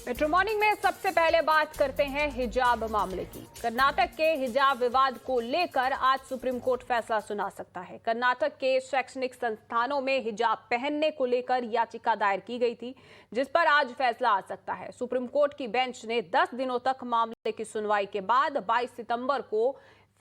Metro morning में सबसे पहले बात करते हैं हिजाब मामले की। कर्नाटक के हिजाब विवाद को लेकर आज सुप्रीम कोर्ट फैसला सुना सकता है। कर्नाटक के शैक्षणिक संस्थानों में हिजाब पहनने को लेकर याचिका दायर की गई थी, जिस पर आज फैसला आ सकता है। सुप्रीम कोर्ट की बेंच ने 10 दिनों तक मामले की सुनवाई के बाद 22 सितंबर को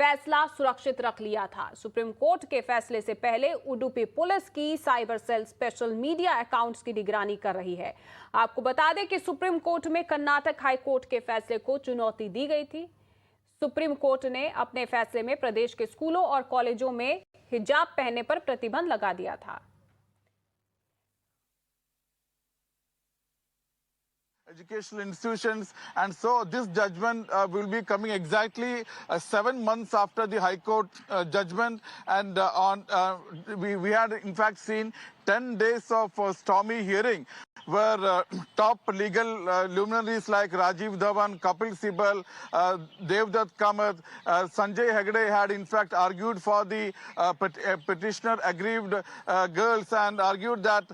फैसला सुरक्षित रख लिया था। सुप्रीम कोर्ट के फैसले से पहले उडुपी पुलिस की cyber cell special media accounts की निगरानी कर रही है। आपको बता दें कि सुप्रीम कोर्ट में कर्नाटक हाई कोर्ट के फैसले को चुनौती दी गई थी। सुप्रीम कोर्ट ने अपने फैसले में प्रदेश के स्कूलों और कॉलेजों में हिजाब पहनने पर प्रतिबंध लगा दिया था। Educational institutions, and so this judgment will be coming exactly 7 months after the High Court judgment, and we had in fact seen 10 days of stormy hearing where top legal luminaries like Rajiv Dhawan, Kapil Sibal, Devdutt Kamath, Sanjay Hegde had in fact argued for the petitioner aggrieved girls and argued that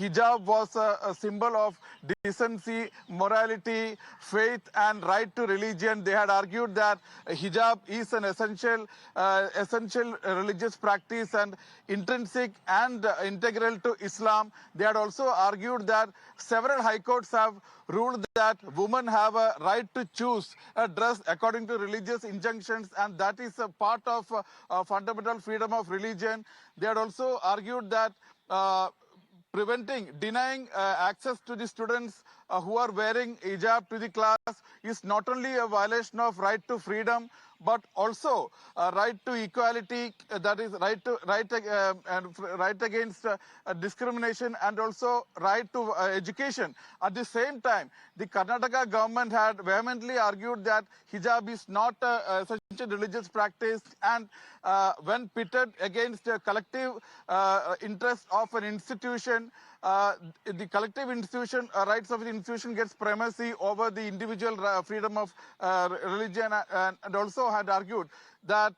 hijab was a symbol of decency, morality, faith and right to religion. They had argued that hijab is an essential religious practice and intrinsic and integral to Islam. They had also argued that several high courts have ruled that women have a right to choose a dress according to religious injunctions, and that is a part of fundamental freedom of religion. They had also argued that denying access to the students who are wearing hijab to the class is not only a violation of right to freedom, but also right to equality, that is right against discrimination, and also right to education. At the same time, the Karnataka government had vehemently argued that hijab is not such a religious practice, and when pitted against a collective interest of an institution, the collective institution rights of the institution gets primacy over the individual freedom of religion, and also had argued that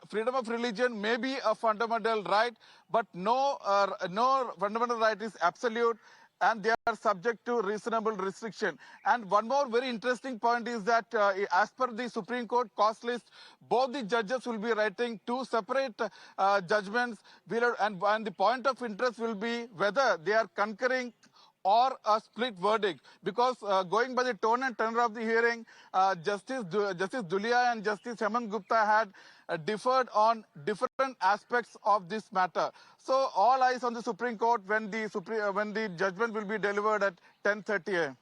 freedom of religion may be a fundamental right, but no fundamental right is absolute, and they are subject to reasonable restriction. And one more very interesting point is that as per the Supreme Court cost list, both the judges will be writing two separate judgments, and the point of interest will be whether they are concurring or a split verdict, because going by the tone and tenor of the hearing, Justice Dulia and Justice Hemant Gupta had differed on different aspects of this matter. So all eyes on the Supreme Court when the judgment will be delivered at 10:30 a.m.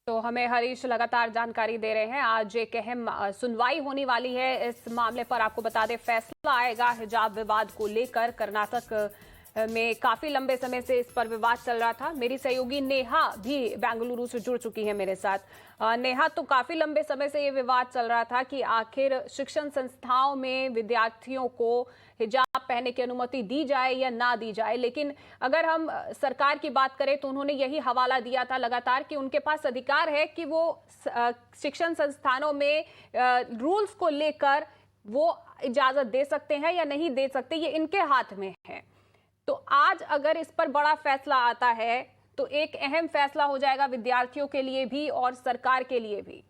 तो हमें हरीश लगातार जानकारी दे रहे हैं। आज एक अहम सुनवाई होने वाली है इस मामले पर। आपको बता दें, फैसला आएगा हिजाब विवाद को लेकर। कर्नाटक में काफी लंबे समय से इस पर विवाद चल रहा था। मेरी सहयोगी नेहा भी बेंगलुरु से जुड़ चुकी है मेरे साथ। नेहा, तो काफी लंबे समय से ये विवाद चल रहा था कि आखिर शिक्षण संस्थाओं में विद्यार्थियों को हिजाब पहनने की अनुमति दी जाए या ना दी जाए। लेकिन अगर हम सरकार की बात करें तो उन्होंने यही हवाला दिया था लगातार कि उनके पास अधिकार है कि वो शिक्षण संस्थानों में रूल्स को लेकर वो इजाजत दे सकते हैं या नहीं दे सकते, ये इनके हाथ में है। तो आज अगर इस पर बड़ा फैसला आता है तो एक अहम फैसला हो जाएगा विद्यार्थियों के लिए भी और सरकार के लिए भी।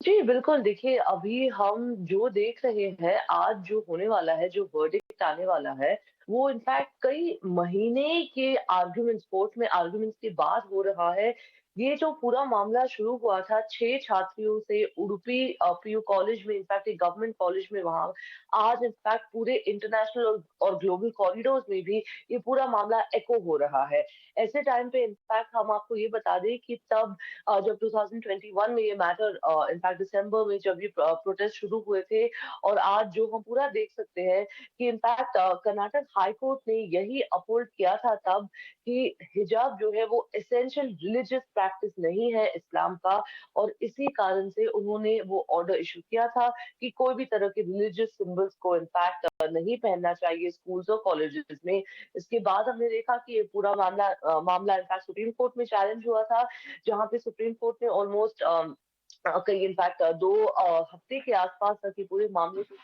जी, बिल्कुल। देखिए, अभी हम जो देख रहे हैं, आज जो होने वाला है, जो वर्डिक्ट आने वाला है, वो इनफैक्ट कई महीने के आर्गुमेंट्स, कोर्ट में आर्गुमेंट्स के बाद हो रहा है। ये जो पूरा मामला शुरू हुआ था 6 छात्रियों से उडुपी पीयू कॉलेज में, इनफैक्ट एक गवर्नमेंट कॉलेज में वहाँ, आज इनफैक्ट पूरे इंटरनेशनल और ग्लोबल कॉरिडोर्स में भी ये पूरा मामला एको हो रहा है। ऐसे टाइम पे इनफैक्ट हम आपको ये बता दें कि तब जब 2021 में ये मैटर इनफैक्ट दिसंबर में जब ये प्रोटेस्ट शुरू हुए थे, और आज जो हम पूरा देख सकते हैं कि इनफैक्ट कर्नाटक हाई कोर्ट ने यही अपहोल्ड किया था तब कि हिजाब जो है वो एसेंशियल रिलीजियस प्रैक्टिस नहीं है इस्लाम का, और इसी कारण से उन्होंने वो ऑर्डर इशू किया था कि कोई भी तरह के रिलीजियस सिंबल्स को इनफैक्ट नहीं पहनना चाहिए स्कूल्स और कॉलेजेस में। इसके बाद हमने देखा कि ये पूरा मामला इनफैक्ट सुप्रीम कोर्ट में चैलेंज हुआ था, जहाँ पे सुप्रीम कोर्ट ने ऑलमोस्ट कई इनफैक्ट 2 हफ्ते के आसपास तक ये पूरे मामले को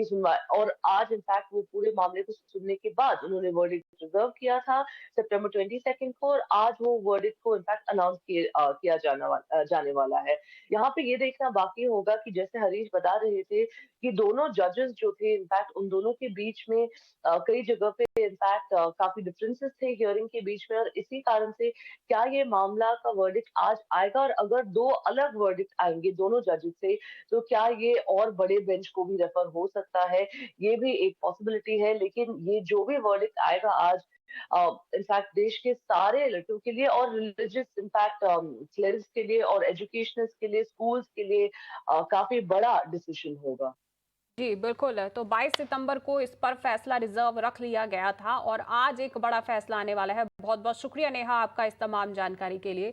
सुनवाई, और आज इनफैक्ट वो पूरे मामले को सुनने के बाद उन्होंने वर्डिक्ट रिजर्व किया था सितंबर 22 को, और आज वो वर्डिक्ट को इनफैक्ट अनाउंस किया जाने वाला है। यहाँ पे ये देखना बाकी होगा कि जैसे हरीश बता रहे थे कि दोनों जजेस जो थे इनफैक्ट उन दोनों के बीच में कई जगह पे इनफैक्ट काफी डिफरेंसेस थे हियरिंग के बीच में, और इसी कारण से क्या ये मामला का वर्डिक्ट आज आएगा, और अगर 2 अलग वर्डिक्ट आएँगे दोनों जजेस से, तो क्या ये और बड़े बेंच को भी रेफर हो सकता है? ये भी एक पॉसिबिलिटी है, लेकिन ये जो भी वर्डिक्ट आएगा आज इनफैक्ट देश के सारे लड़कियों के लिए, और रिलीजियस इनफैक्ट क्लेरिक्स के लिए, और एजुकेशनिस्ट के लिए, स्कूल्स के लिए काफ़ी बड़ा डिसीजन होगा। जी बिल्कुल। तो 22 सितंबर को इस पर फैसला रिजर्व रख लिया गया था और आज एक बड़ा फैसला आने वाला है। बहुत बहुत शुक्रिया नेहा आपका इस तमाम जानकारी के लिए।